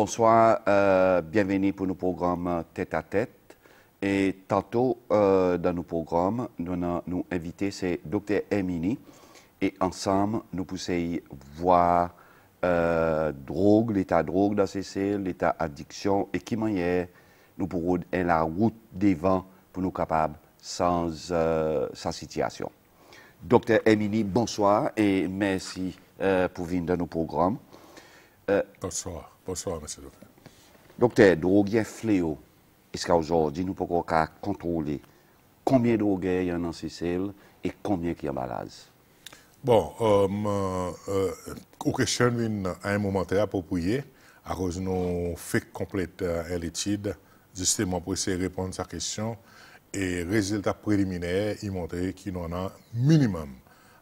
Bonsoir, bienvenue pour nos programmes tête à tête. Et tantôt, dans nos programmes, nous invité, c'est Dr. Emini. Et ensemble, nous pouvons voir drogue, l'état drogue dans ces cellules, l'état addiction, et qui manière nous pourrons être la route devant pour nous capables sans sa situation. Dr. Emini, bonsoir et merci pour venir dans nos programmes. Bonsoir, bonsoir, monsieur le docteur. Docteur, drogue est fléau. Est-ce qu'aujourd'hui, nous pouvons contrôler combien de drogues il y a dans ces cellules et combien il y a malades? Bon, aux questions à un moment très approprié, à cause de nos faits complètes l'étude, justement pour essayer de répondre à sa question. Et résultats préliminaires, ils montrent qu'il y en a minimum,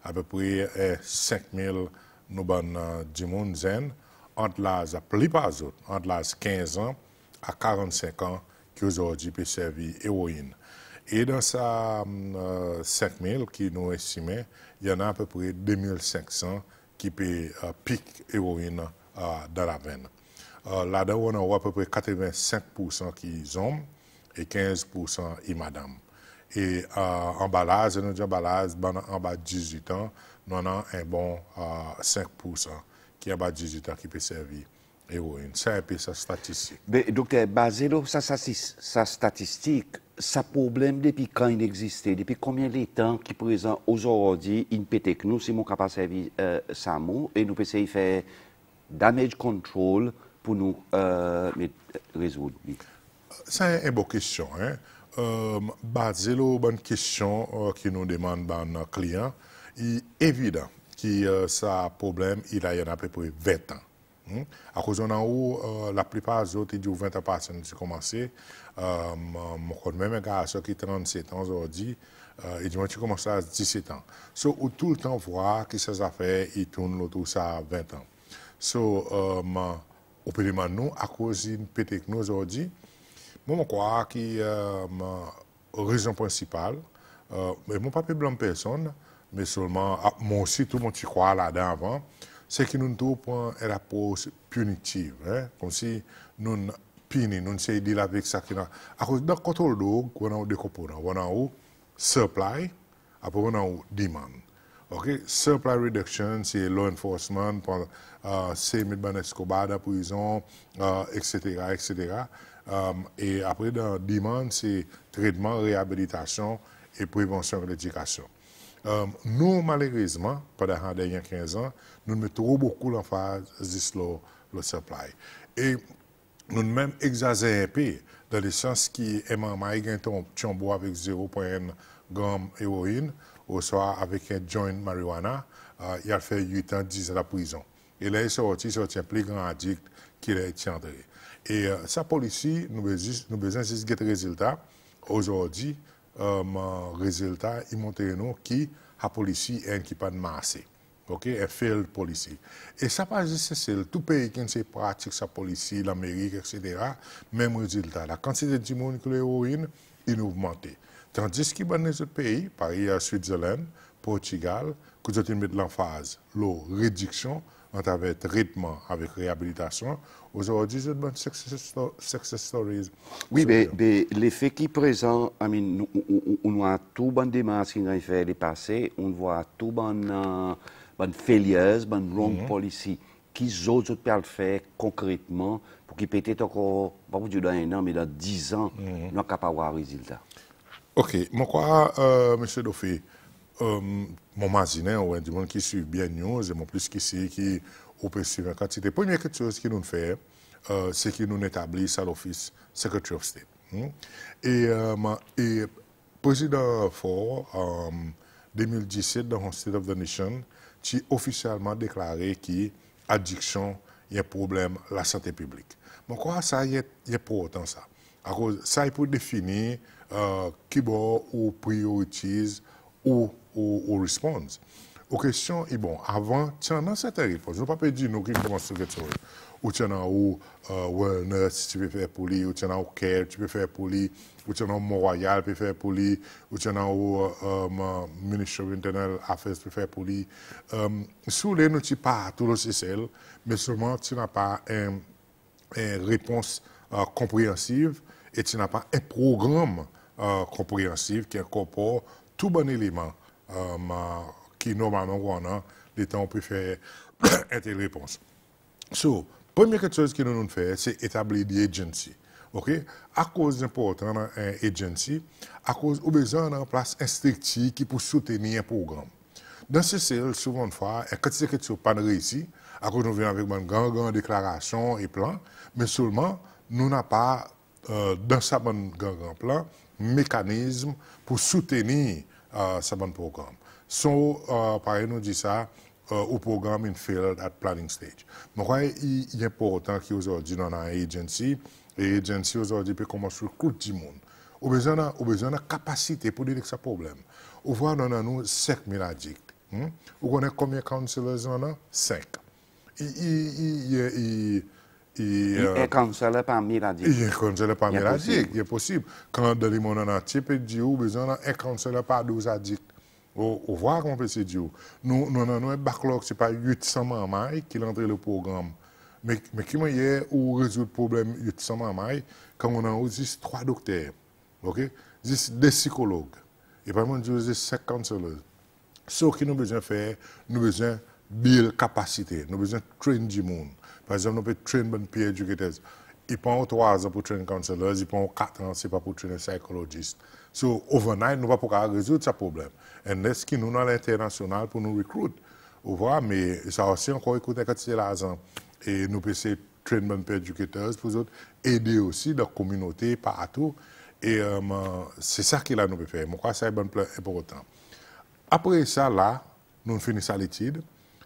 à peu près 5000 nous du monde zen, entre l'âge, la plupart des autres, entre l'âge 15 ans à 45 ans, qui aujourd'hui peut servir héroïne. Et dans ça 5000 qui nous estimons, il y en a à peu près 2500 qui peut piquer héroïne dans la veine. Là-dedans, on a à peu près 85% qui sont hommes et 15% qui madame. Et emballage, nous disons emballage, en bas de 18 ans, nous avons un bon 5% qui est en bas de 18 ans qui peut servir héroïne. C'est un peu sa statistique. Mais, docteur, basé sur sa statistique, ça problème depuis quand il existait, depuis combien de temps qui présent aujourd'hui, il peut que nous, si nous capable de servir ça et nous pouvons essayer de faire damage control pour nous résoudre. C'est une bonne question. Hein? Basé sur une bonne question qui nous demande nos clients, il est évident que ça problème, il y en a à peu près 20 ans. À cause de où la plupart des autres, ils disent 20 ans passés, nous avons commencé. Même un garçon qui a 37 ans aujourd'hui, il dit, tu commences à 17 ans. So, ou tout le temps voir que ces affaires, ils tournent autour de 20 ans. So, au peut demander nous, à cause d'une petite nous aujourd'hui, moi, je crois que la raison principale, mais mon pas blanc personne, mais seulement, moi aussi, tout le monde qui croit là-dedans avant, c'est que nous avons une approche punitive. Hein? Comme si nous punissons, nous essayons de dealer avec ça. À cause de contrôle d'eau, on a deux composants. On a supply, après on a demand. Okay? Supply reduction, c'est law enforcement, c'est mettre Escobar dans la prison, etc., etc. Et après, dans demand, c'est traitement, réhabilitation et prévention de l'éducation. Nous, malheureusement, pendant les derniers 15 ans, nous mettons beaucoup l'emphase sur le supply. Et nous même exagérons un peu dans le sens qui est un bois avec 0,1 g héroïne, ou soit avec un joint marijuana, il a fait 8 ans, 10 ans de prison. Et là, il sorti un plus grand addict qu'il a été entré. Et sa police, nous besoin juste de résultats. Aujourd'hui, résultat, il montre nous qui la police est qui pas de masse. OK, un failed police. Et ça pas juste c'est tout pays qui se pratique sa police, l'Amérique, etc. Même résultat. La quantité de monde qui l'héroïne, il augmente. Tandis que dans les autres pays, par exemple, Switzerland, Portugal, que nous avons mis l'emphase, la réduction, avec traitement, avec réhabilitation. Aujourd'hui, c'est une success stories. Oui, mais l'effet qui est présent, on voit tout bon démarche qui a fait les passés, on voit tout bon failures, bon wrong policy, qui autres peuvent faire concrètement pour qu'ils peut-être encore, pas pour dire dans un an, mais dans 10 ans, nous sommes capables d'avoir un résultat. OK. Moi, quoi, M. Dofé, mon magazine, ou du monde qui suit bien news, et mon plus qui sait qui peut suivre en quantité. Première chose que nous faisons, c'est que nous établissons à l'Office Secretary of State. Et le président Ford, en 2017, dans le State of the Nation, qui officiellement déclaré que l'addiction est un problème de la santé publique. Donc, quoi, ça y est pour autant ça. À cause, ça, il peut définir qui ou priorise ou response. Aux questions, et bon, avant, tiens, dans cette réponse, je ne peux pas dire nous qui commençons à faire ou tiens, ou wellness, tu peux faire pour lui, ou tiens, ou care, tu peux faire pour lui, ou tiens, Mont-Royal, tu peux faire pour lui, ou tiens, ou Ministry of Internal Affairs, tu peux faire pour lui. Sous les nous, tu pas tout le CCL, mais seulement, tu n'as pas un réponse compréhensive et tu n'as pas un programme compréhensif qui incorpore tout bon élément qui normalement on a des temps on peut faire une telle réponse. So, première chose que nous faisons, c'est établir des agencies. OK? À cause d'important dans un agency, à cause où besoin en place un structure qui peut soutenir un programme. Dans ce sel, souvent fois, quand c'est que tu pas réussi, à cause nous venons avec une grande déclaration et plan, mais seulement nous n'avons pas dans ce grand plan mécanisme pour soutenir ce bon programme. So, par exemple, nous dit ça au programme in failed at planning stage. Donc, il est important qu'aujourd'hui, dans une agency, et l'agency aujourd'hui peut commencer à recruter du monde. Au besoin de capacité pour dire que c'est un problème. On voit dans nous 5 000 addicts. Vous connaissez combien de counselors on a? 5. Il est counselor par 1000 addicts. Il est counselor par 1000 addicts. Il est possible. Quand dans le monde entier, peut dire vous besoin d'un counselor par 12 addicts. On voit comment on peut se dire. Nous avons un backlog, ce n'est pas 800 membres qui ont entré le programme. Mais comment hier, on résout le problème 800 membres quand on a juste 3 docteurs, okay? Juste des psychologues. Et par exemple, juste 5 counselors. Ce que nous avons besoin de faire, nous avons besoin de build capacité, nous avons besoin de train du monde. Par exemple, nous pouvons train des peer educators. Ils prennent 3 ans pour trainer counselors, ils prennent 4 ans, ce n'est pas pour trainer psychologistes. So, overnight, nous ne pouvons pas résoudre ce problème. Et est-ce que nous, à l'international, pour nous recruter? Vous voyez, mais ça aussi encore écouter quand c'est l'argent. Et nous pouvons essayer de trainer des éducateurs pour aider aussi dans la communauté, partout. Et c'est ça que là, nous pouvons faire. Je crois que c'est important. Après ça, là, nous finissons l'étude.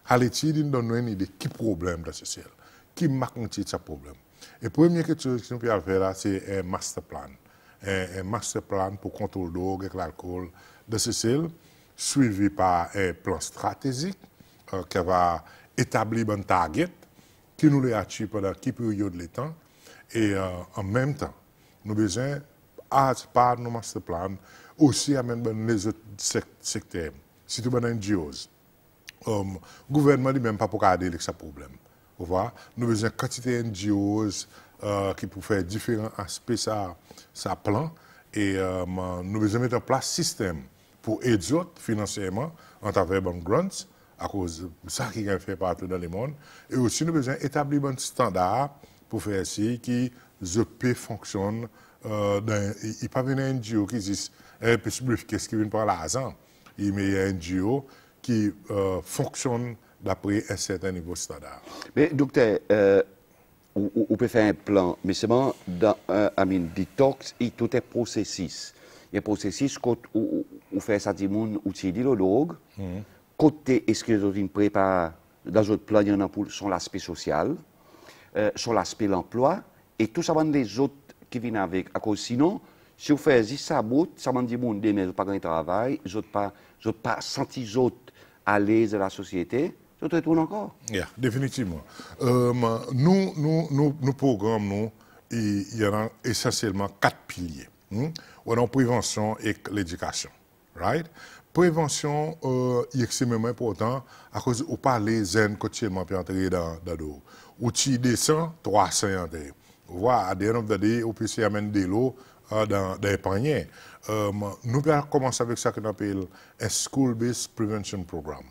À l'étude, nous donnons une idée qui problème dans ce ciel, qui marque ce problème. Et la première chose que nous pouvons faire là, c'est un master plan. Un master plan pour contrôler drogue et l'alcool de ce ciel, suivi par un plan stratégique qui va établir un target qui nous les achieve pendant qui période de temps. Et en même temps, nous avons besoin, par nos master plan, aussi amener les autres secteurs, surtout dans les NGOs. Le gouvernement lui-même pas pour garder ce problème. Vous voyez, nous avons besoin de quantité de NGOs qui peuvent faire différents aspects ça plan. Et nous avons besoin de mettre en place un système pour aider les autres financièrement en travers de grants, à cause de ça qui est fait partout dans le monde. Et aussi, nous avons besoin d'établir un standard pour faire ci qui fonctionne. Il n'y a pas de NGO qui dit qu'est-ce qui vient par l'argent. Il y a un NGO qui fonctionne d'après un certain niveau standard. Mais docteur, on peut faire un plan, mais seulement dans un detox, et tout est processus. Il y a un processus où on fait ça, on utilise le drogue. Côté, est-ce que les autres préparent, dans votre plan, il y en a pour sur l'aspect social, sur l'aspect de l'emploi, et tout ça, les autres qui viennent avec. À cause, sinon, si vous faites ça, ça m'a dit, mais pas de travail, ils n'ont pas senti les autres à l'aise de la société, ils retournent encore. Yeah, définitivement. Nous programmes, il y en a essentiellement 4 piliers. On a prévention et l'éducation. Right? Prévention, c'est extrêmement important à cause où parler zen quotidiennement puis entrer dans l'eau. Où tu descends, 300 entrer. Vous voyez, à the end of the day, on peut amener de l'eau dans les paniers. Nous allons commencer avec ça qu'on appelle un School-Based Prevention Program.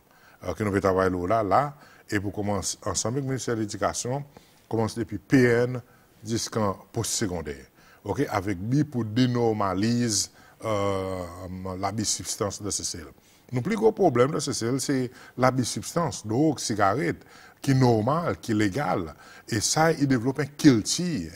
Que nous allons travailler là, et pour commencer ensemble avec le ministère de l'Éducation, commencer depuis PN jusqu'en post-secondaire. Okay? Avec BI pour dénormaliser l'abus substance de ce sel. Le plus gros problème de ce sel, c'est l'abus substance, drogue, cigarette, qui est normal, qui est légal. Et ça, il développe un guilty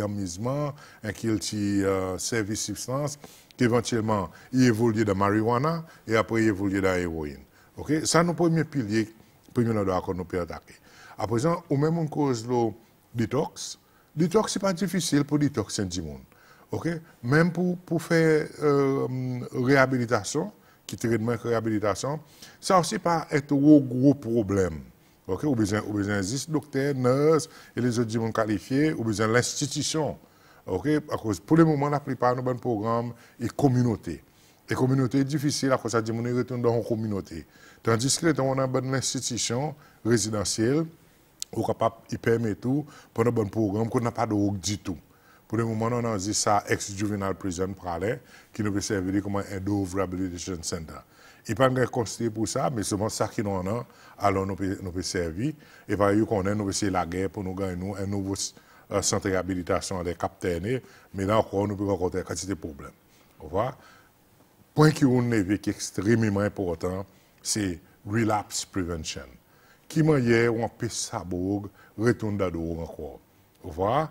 amusement, un guilty service substance, qui éventuellement, il évolue dans marijuana et après, il évolue dans l'héroïne. Okay? Ça, nos premiers piliers, premier endroit qu'on peut attaquer. À présent, au même cause le détox. Détox, ce n'est pas difficile pour détoxer du monde. Okay? Même pour faire réhabilitation, qui traitement réhabilitation, ça aussi pas être un gros problème. Okay? Ou besoin juste docteur, nurse et les autres gens qualifiés, ou besoin l'institution. Okay? Pour le moment, la plupart de nos programmes est communauté. Et communauté est difficile à cause de ça, on retourne dans une communauté. Tandis que on a une institution résidentielle ou capable il permet tout pour un bon programme qu'on n'a pas de drogue du tout. Pour le moment, on a dit ça ex-juvenile prison parler qui nous peut servir comme un Dove Rehabilitation Center. Il n'y a pas de construit pour ça, mais seulement ça qui nous en a, alors nous peut servir. Et par ailleurs, nous peut essayer la guerre pour nous gagner un nouveau centre de réhabilitation des capitaines, mais là encore, nous pouvons rencontrer une quantité de problèmes. Vous voyez? Point qui est extrêmement important, c'est relapse prevention. Qui m'a dit, on peut saboug, retourne dans l'eau encore. Vous voyez?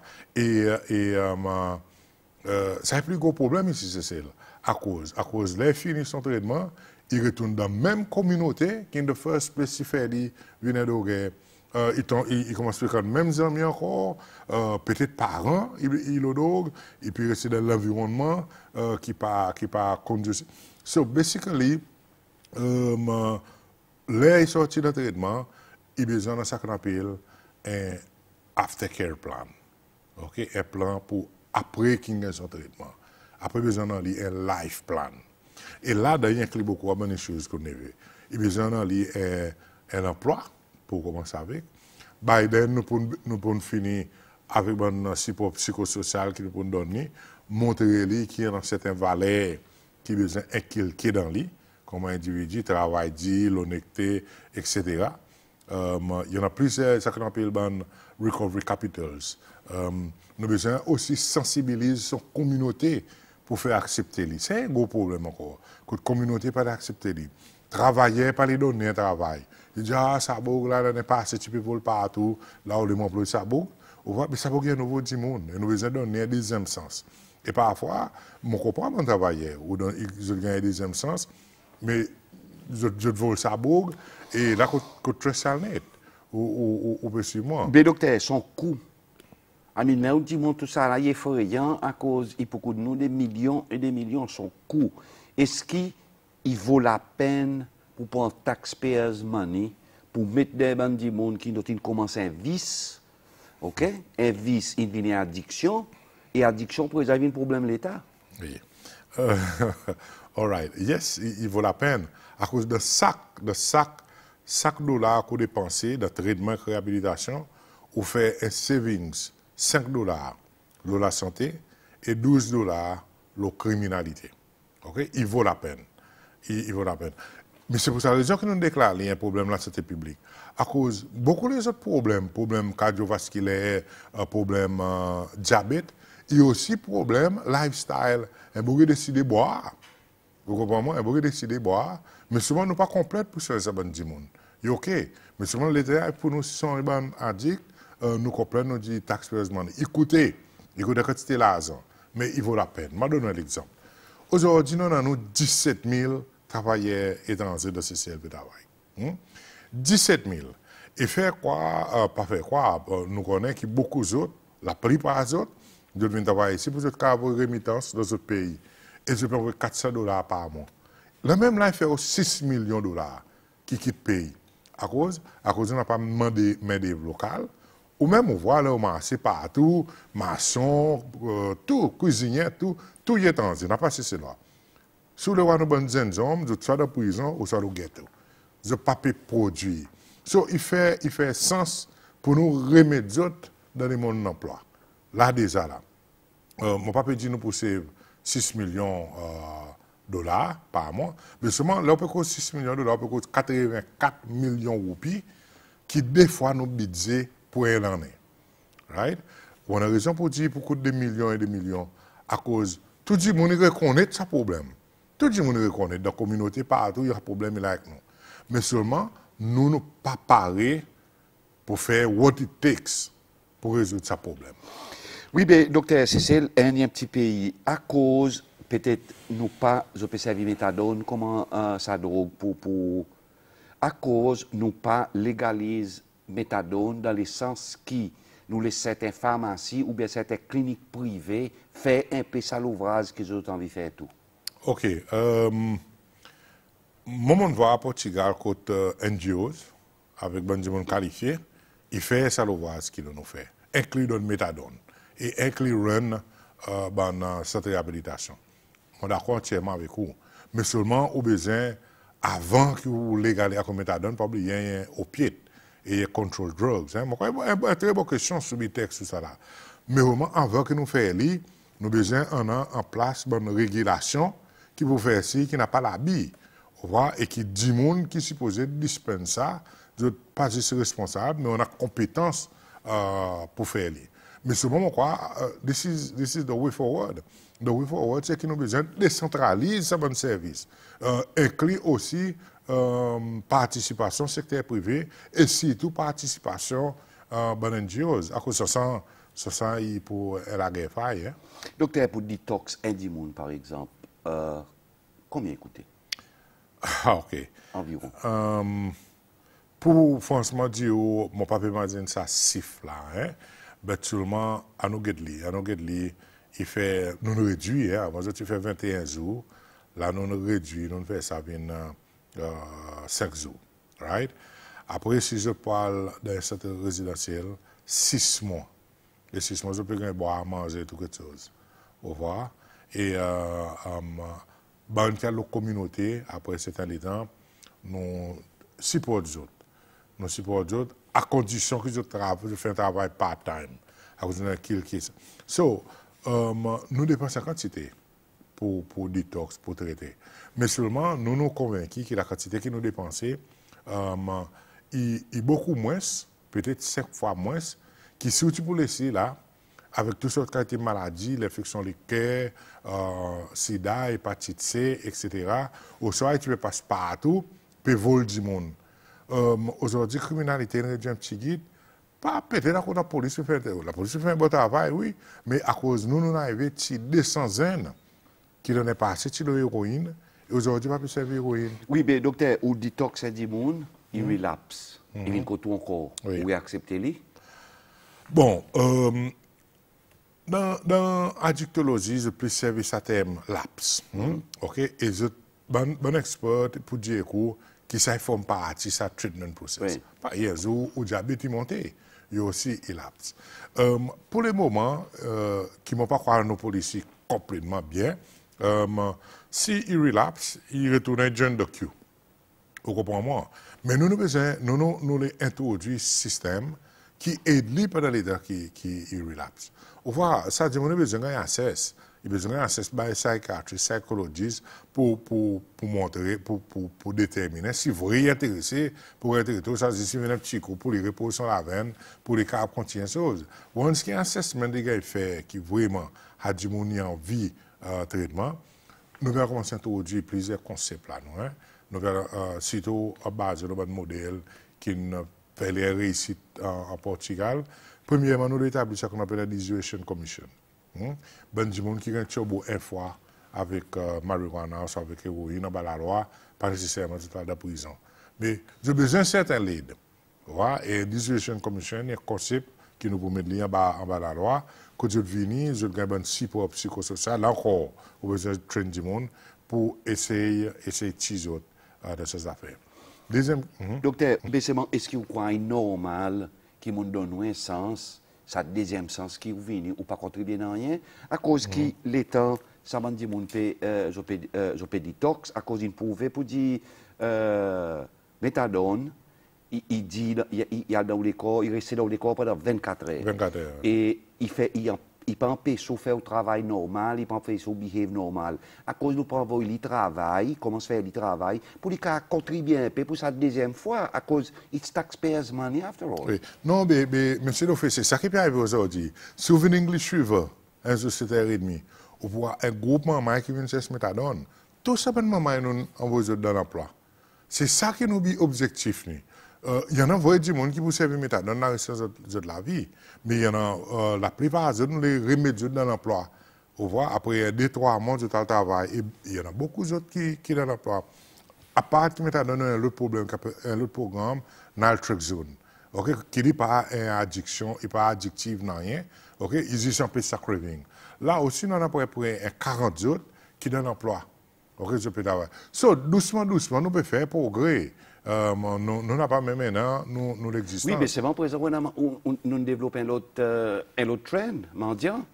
Ça a plus gros problème ici, c'est celle. À cause de finir son traitement, il retourne dans la même communauté qui, in the first place, il fait, il vient de il commence à faire les mêmes amis encore, peut-être parents, il a dog, et puis rester dans l'environnement qui pas conduit. So, basically, là, il sorti de traitement, il a besoin de ce qu'on appelle un aftercare plan. OK? Un plan pour après qu'il ait son traitement. Après, besoin d'un life plan. Et là, il y a beaucoup de choses qu'on a vues. Il a besoin d'un emploi, pour commencer avec. Biden, nous pouvons finir avec un support psychosocial qui nous peut donner, montrer lui qui est dans certaines valeurs qui besoin d'inculquer dans lui, comme un individu, travail dit, l'honnêteté, etc. Il y en a plusieurs, ça qu'on appelle recovery capitals. Nous avons besoin aussi sensibiliser son communauté pour faire accepter lui. C'est un gros problème encore. Que la communauté pas accepter lui. Travailler, pas lui donner un travail. Il dit, ah, ça bouge là, n'est pas assez, tu peux voler partout, là où les emplois ça bouge. Mais ça bouge, il y a un nouveau monde. Nous avons besoin de donner un deuxième sens. Et parfois, je comprends mon travail, ou je gagne un deuxième sens, mais je vole ça bouge, et là, je très salnet, ou peut suivre. Mais docteur, son coût. Mais on dit tout ça là, il est effrayant à cause, il beaucoup de nous, des millions et des millions son coût. Est-ce qu'il vaut la peine pour prendre taxpayers money, pour mettre des bandits monde qui commencent un vice, ok? Un vice, il devient addiction, et addiction pour résoudre un problème de l'État. Oui. All right. Yes, il vaut la peine. À cause de chaque $, qu'on dépense dans traitement et réhabilitation, on fait un savings, $5, la santé, et $12, la criminalité. Ok? Il vaut la peine. Il vaut la peine. Mais c'est pour ça raison que nous déclarons qu'il y a un problème de la santé publique. À cause beaucoup des autres problèmes cardiovasculaires, problèmes diabète, il y a aussi problème lifestyle. Un beaucoup décider de boire. Vous comprenez? Un beaucoup décider de boire. Mais souvent, nous ne sommes pas complètes pour ce que nous disons. C'est OK. Mais souvent, l'État, pour nous, si nous sommes addicts, nous comprenons, nous disons taxpayers money. Écoutez quand c'était l'argent. Mais il vaut la peine. Je vais donner un exemple. Aujourd'hui, nous avons 17 000 travailleurs étrangers de CCLP travail. 17 000. Et faire quoi, pas faire quoi, nous connaissons que beaucoup d'autres, la plupart des autres, de venir travailler ici pour avoir une rémittance dans d'autres pays. Et je peux $400 par mois. Le même là, il fait 6 millions de dollars qui quittent le pays. À cause on n'a pas demandé main-d'œuvre locale. Ou même, on voit là, au marché partout, maçon, tout, cuisinier, tout y est étranger. On n'a pas cessé là. Sous le roi, nous avons des hommes, soit dans la prison ou soit dans le ghetto. Ils n'ont pas pu produire. So, il fait sens pour nous remettre dans le monde de l'emploi. Là, déjà, là. Mon papa dit nous pousser 6 millions de dollars par mois. Mais seulement, là, on peut coûter 6 millions de dollars, on peut coûter 84 millions de roupies, qui, des fois, nous budget pour l'année. Right? On a raison pour dire pour coûter des millions et des millions, à cause, tout le monde reconnaît ce problème. Tout le monde reconnaît, dans la communauté, partout, il y a un problème là avec nous. Mais seulement, nous ne pas parés pour faire what it takes pour résoudre ce problème. Oui, mais docteur, c'est un petit pays. À cause, peut-être, nous pas observer méthadone, comment ça drogue à cause, nous pas légalise méthadone dans le sens qui nous laisse certaines pharmacies ou bien certaines cliniques privées faire un peu ça l'ouvrage qu'ils ont envie de faire tout. OK. Moment de voir à Portugal, côté NGOs, avec des gens qualifiés, il fait ça l'ouvrage qu'ils nous fait, inclus dans le méthadone et inclus dans cette réhabilitation. Je suis d'accord entièrement avec vous. Mais seulement, au besoin, avant que vous légalisez le méthadone, pas oublier au pied. et control drugs. Hein. Une très bonne question sur le texte, tout ça là. Mais vraiment, avant que nous fassions, nous avons besoin en place une régulation qui peut faire ci, qui n'a pas l'habit. Et qui dit monde qui est supposé dispenser ça, de pas juste responsable, mais on a compétence pour faire. Mais selon moi, this is the way forward. The way forward, c'est que nous avons besoin de décentraliser ce bon service. Inclut aussi participation secteur privé et surtout participation bon NGOs. À cause de ça, pour la guerre faille. Hein. Docteur, pour détox Indimoun, par exemple, combien coûtait? Ah, ok. Environ. Pour franchement dire, mon papa m'a dit ça siffle là, hein. Mais seulement à nous guider, il fait, nous réduit, hein. Avant tu fais 21 jours, là nous réduit, nous fait ça bien 5 jours, right? Après, si je parle d'un centre résidentiel, 6 mois. Les 6 mois, je peux gagner boire, manger, tout quelque chose. Au revoir. Et dans la communauté, après cet temps, nous supportons les autres. Nous supportons les autres à condition que je fais un travail part-time. À cause de qui So, nous dépensons la quantité pour détox, pour traiter. Mais seulement, nous nous convaincus que la quantité que nous dépensons est beaucoup moins, peut-être 5 fois moins, qui si tu peux laisser là, avec toutes sortes de maladies, l'infection du cœur, sida, hépatite C, etc. Au soir, tu peux passer partout, puis voler du monde. Aujourd'hui, la criminalité est un petit guide. Pas peut-être à cause de la police. La police fait un bon travail, oui, mais à cause de nous, nous avons arrivé à 200 ans qui n'ont pas assez de l'héroïne. Et aujourd'hui, on ne peut pas servir l'héroïne. Oui, mais docteur, ou détox Indimoun, il relapse. Il vient contre encore. Oui. Vous acceptez-le? Bon, dans l'addictologie, je peux servir ça terme lapse. Ok? Et je bon expert pour dire que ça forme partie de ce treatment process. Oui. Par exemple, où diabète est monté, il y a aussi il lapse. Pour le moment, qui ne m'ont pas croire nos policiers complètement bien, si il relapse, il retourne à jeune de Q. Vous comprenez moi? Mais nous avons besoin, nous introduire un système qui aide lui pendant les temps qui relapse. Vous voyez, ça dit qu'on a besoin d'un accès. Il a besoin d'un accès par un psychiatriste, psychologiste pour montrer, pour déterminer si vous êtes intéressé pour être ça dit si vous avez un petit coup pour les reposer sur la veine, pour les cas continuer choses. Once qu'il y a un assessment des gars fait qui vraiment a du monde envie traitement, nous allons commencer à introduire plusieurs concepts là, hein. Nous allons surtout à base de notre modèle qui fait les réussites en Portugal. Premièrement, nous établissons ce qu'on appelle la Dissolution Commission. Ben du monde qui a un turbo une fois avec marijuana ou avec héroïne dans la loi, pas nécessairement tout de prison. Mais j'ai besoin d'un certain lead. Et Dissolution Commission est un concept qui nous permet de lire en bas de la loi. Quand je viens, je gagne un support psychosocial. Là encore, on a besoin de traîner du monde pour essayer de tiser de ces affaires. Deuxième. Docteur, est-ce que vous croyez normal qui nous donne un sens, ça deuxième sens qui vous vient ou pas contribuer dans rien, à cause que l'État, ça m'a dit mon je détox, à cause d'une pouvait pour dire méthadone, il dit il y a dans les corps, il reste dans les corps pendant 24 heures. 24 heures. Et il peut empêcher de faire le travail normal, il peut empêcher de behave normal. À cause de nous le travail, comment se faire le travail, pour lui contribuer un peu pour sa deuxième fois, à cause it's taxpayers' money after all. Oui. Non, mais monsieur l'officier, c'est ça qui peut arriver aujourd'hui. Si vous venez English River, un jour 7h30, ou voir un groupe de mamans qui vient chercher méthadone, tout simplement, nous envoyons dans l'emploi. C'est ça qui nous objectif. Il y en a du monde qui vous servent méthadone dans le reste de la vie. Mais il y en a la plupart de nous les remettent dans l'emploi. Vous voyez, après 2-3 mois de travail, il y en a beaucoup d'autres qui sont dans l'emploi. À part que méthadone, un autre problème, un autre programme, naltrexone. Okay? Qui n'est pas une addiction, il n'est pas addictif, rien. Okay? Ils disent un peu de craving. Là aussi, nous avons à peu près 40 autres qui sont dans l'emploi. Okay? So, doucement, nous pouvons faire progrès. Nous n'avons pas même maintenant, nous l'existence. Oui, mais c'est bon, pour exemple, nous développons un autre trend, mendiant.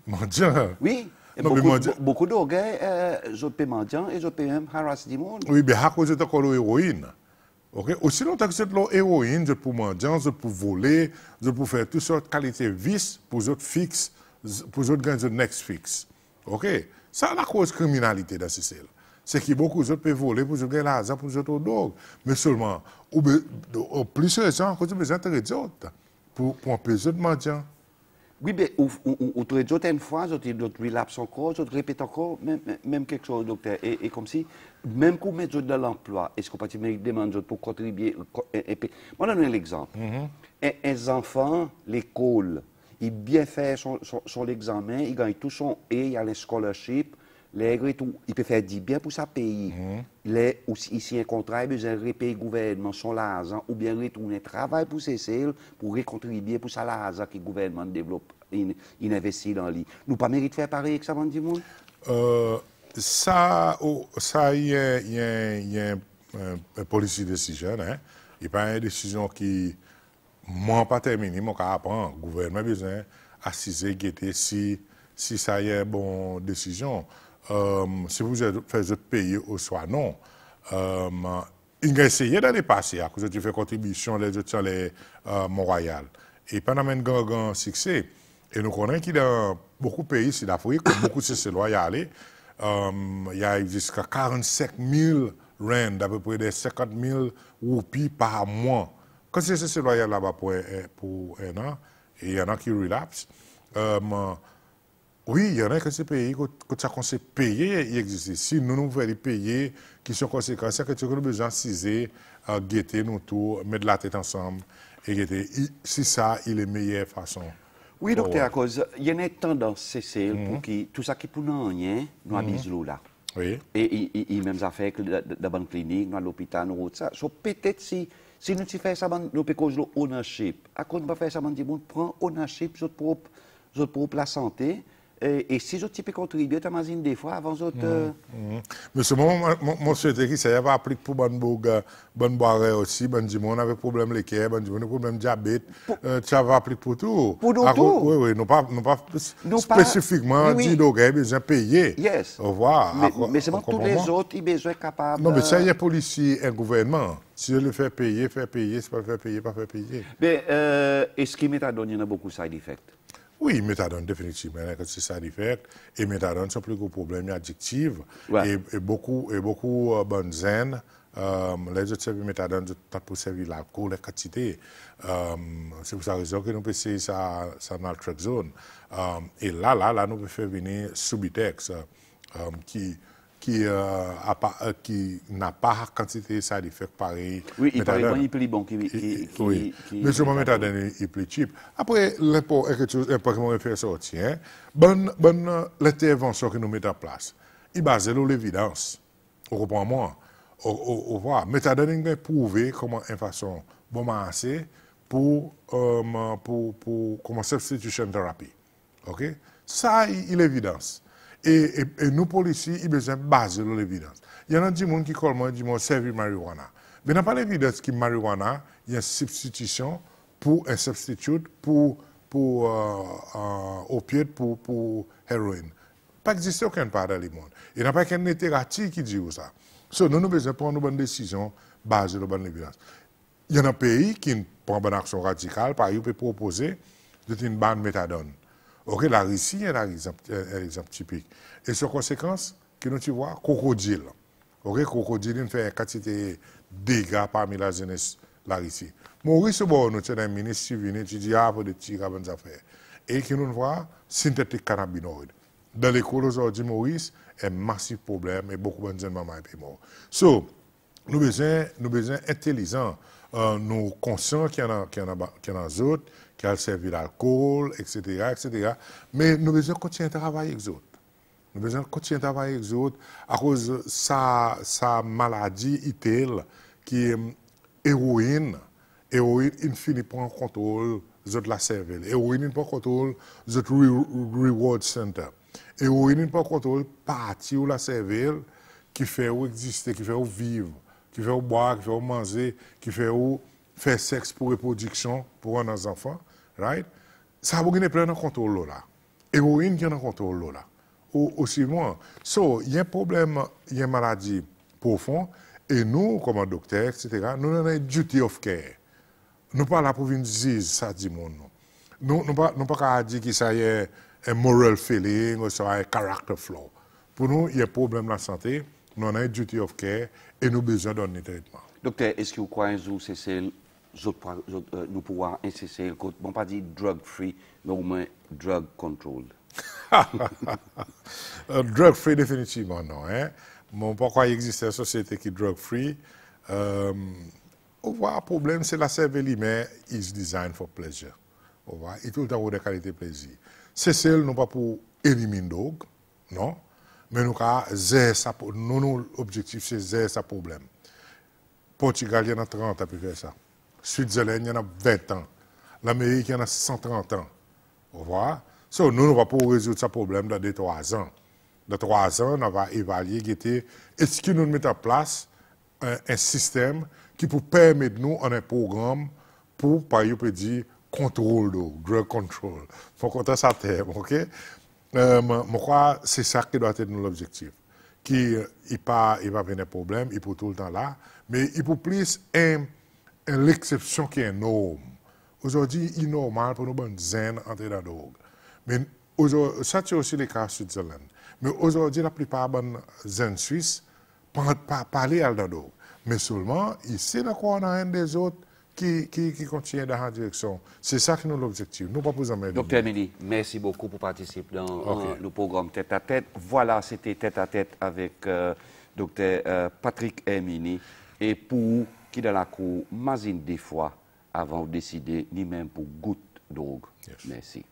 Mendiant? Oui. Beaucoup d'orgueils, je peux mendiant et je peux même harasser du monde. Oui, mais à cause de l'héroïne. Ok? Aussi longtemps que c'est l'héroïne, je peux mendier, je peux voler, je peux faire toutes sortes de qualités vices pour les autres fixes, pour les autres gagner le next fixe. Ok? Ça, la cause criminalité dans ce sel. C'est que beaucoup d'autres peuvent voler pour gagner l'argent pour les autres drogues. Mais seulement, ou plus raison, à cause de besoin de les autres, pour empêcher de mendier. Oui, mais ou d'autres une fois, d'autres relapsent encore, d'autres répètent encore, même quelque chose, docteur. Et comme si, même qu'on met dans l'emploi, est-ce qu'on peut demander pour contribuer? Moi, je donne l'exemple. Un enfant, l'école, il bien fait son examen, il gagne tout son et il y a les scholarships, il peut faire du bien pour sa pays. Il est aussi ici un contrat, il besoin de repayer le gouvernement son l'argent ou bien retourner travailler pour ses seuls pour contribuer pour ça l'argent que le gouvernement développe, il investit dans lui. Nous pas mérite de faire pareil avec ça, mon du monde? Ça, il y a un policy decision, hein. Il n'y a pas une décision qui, moi, pas terminée, moi, qu'à apprendre. Le gouvernement a besoin d'assister, guetter si ça y est une bonne décision. Si vous faites votre pays ou soit non, il a essayé d'aller passer à cause de faire contribution les autres les Mont-Royal. Et pendant un grand succès, et nous connaissons qu'il y a beaucoup de pays ici d'Afrique, beaucoup de ces loyaux, il y a jusqu'à 45 000 rand, à peu près des 50 000 roupies par mois. Quand c'est ces loyaux là-bas pour un an, et il y en a qui relapsent. Oui, il y en a que ces pays, quand ça conseille payer, il existe. Si nous nous voulons payer, qui sont conséquences, c'est que nous avons besoin de ciser, guetter nous tous, mettre la tête ensemble et guetter. Si ça, il est la meilleure façon. Oui, docteur, à cause, il y a une tendance, c'est pour qui tout ça qui pour nous rien, nous avons là. Oui. Et il même affaire que dans la bonne clinique, dans l'hôpital, nous autres ça. So, peut-être si nous faisons ça, nous peut cause l'ownership. À cause de faire ça, on prend ownership sur notre propre la santé. Et si je peux contribuer, tu imagines des fois avant autres. Mais ce moment, mon souhaité que ça va appliquer pour bonne boire aussi, bon on avait problème les cœurs, bon problème diabète, ça va appliquer pour tout. Pour nous tout. Oui, non pas spécifiquement dit donc besoin payer. Yes. Au revoir. Mais c'est tous les autres, ils ont besoin capables. Non, mais ça y est policier, un gouvernement. Si je le fais payer, c'est pas faire payer, pas faire payer. Mais est-ce qu'il m'est donné beaucoup de side effects? Oui, méthadone, définitivement, c'est ça l'effet. Et méthadone, c'est un plus gros problème addictif. Ouais. Et beaucoup bonnes zen. Les autres services méthadone, pour servir l'alcool, la quantité. C'est pour ça raison que nous pouvons essayer ça dans le zone. Et là, nous pouvons faire venir Subitex, qui n'a pas quantité de side effects pareil. Oui, il paraît plus bon oui, mais je me méthadone est plus cheap. Après, l'import est quelque chose important à faire sortir. Bonne l'intervention que nous mettons en place. Il base sur l'évidence. Vous comprenez moi? On voit. Méthadone est prouvé comment une façon bon assez pour comme substitution thérapie. OK? Ça, il est évidence. Et nous, policiers, ils ont besoin de baser sur l'évidence. Il y en a des gens qui disent servir marijuana. Mais dans pas l'évidence que marijuana, il y a une substitution pour un substitut pour opiate pour héroïne. Pas exister aucun part dans le monde. Il n'y a pas qu'un littérature qui dit ça. Donc, nous avons besoin de prendre une bonne décision basée sur la bonne évidence. Il y a un pays qui prend une action radicale, par exemple, peut proposer une bande méthadone. Ok, la Russie est un exemple typique. Et sur conséquence, que nous tu vois, crocodile. Ok, crocodile fait une quantité de dégâts parmi la jeunesse la Russie. Maurice, bon, nous sommes un ministre civil, tu dis, pour des petits bonnes affaires. Et qui nous voit, synthétique cannabinoïde. Dans l'école aujourd'hui, Maurice, un massif problème et beaucoup de jeunes mamans sont morts. So, nous besoin intelligents. Nous conscients qu'il y en a d'autres, qui ont servi l'alcool, etc. Mais nous besoin continuer à travailler avec les autres. Nous besoin continuer à travailler avec les autres à cause de sa maladie qui est héroïne. Héroïne, il finit par contrôle de la cervelle. Héroïne, il prend contrôle de reward center. Héroïne, il prend contrôle partie de la cervelle qui fait exister, qui fait vivre, qui fait boire, qui fait manger, qui fait faire sexe pour reproduction pour nos enfants. Right? Ça va plein de contrôle là. Héroïne qui est en contrôle là. Aussi loin. So, il y a un problème, il y a une maladie profonde Et nous, comme docteur, etc., nous avons un duty of care. Nous ne sommes pas là pour venir dire ça, dit mon nom. Nous ne sommes pas dire que ça y est un moral feeling ou ça un character flaw. Pour nous, il y a un problème de la santé, nous avons un duty of care et nous avons besoin d'un traitement. Docteur, est-ce que vous croyez que nous pouvons insister, bon pas dire drug free, mais au moins drug control? Drug free, définitivement non. Hein? Bon, pourquoi il existe une société qui est drug free? On voit un problème, c'est la cervelle humaine is designed for pleasure. On voit, et tout le temps, on a des qualités de plaisir. C'est celle, non pas pour éliminer drogue, non, mais nous avons zéro ça. Nous, l'objectif, c'est zéro ça problème. Portugal, il y en a 30 à peu près ça. Switzerland, il y en a 20 ans. L'Amérique, il y en a 130 ans. Vous voyez? So, nous, on va pas résoudre ce problème dans 3 ans. Dans 3 ans, on va évaluer est-ce que nous mettons en place un système qui peut permettre nous un programme pour, par exemple, dire contrôle de drug control. Il faut compter ça terme, ok? Je crois que c'est ça qui doit être l'objectif. Il va venir un problème, il peut tout le temps là, mais il peut plus l'exception qui est norme. Aujourd'hui, il est normal pour nous bonnes zen entrer dans la drogue. Mais ça, c'est aussi le cas en Switzerland. Mais aujourd'hui, la plupart des zen suisses parlent à la drogue. Mais seulement, ici, on a un des autres qui continue dans la direction. C'est ça qui est l'objectif. Nous pas vous amener. Docteur Emini, merci beaucoup pour participer dans le programme Tête à Tête. Voilà, c'était Tête à Tête avec docteur Patrick Emini. Et pour qui dans la cour, imagine des fois, avant de décider, ni même pour goutte drogue. Yes. Merci.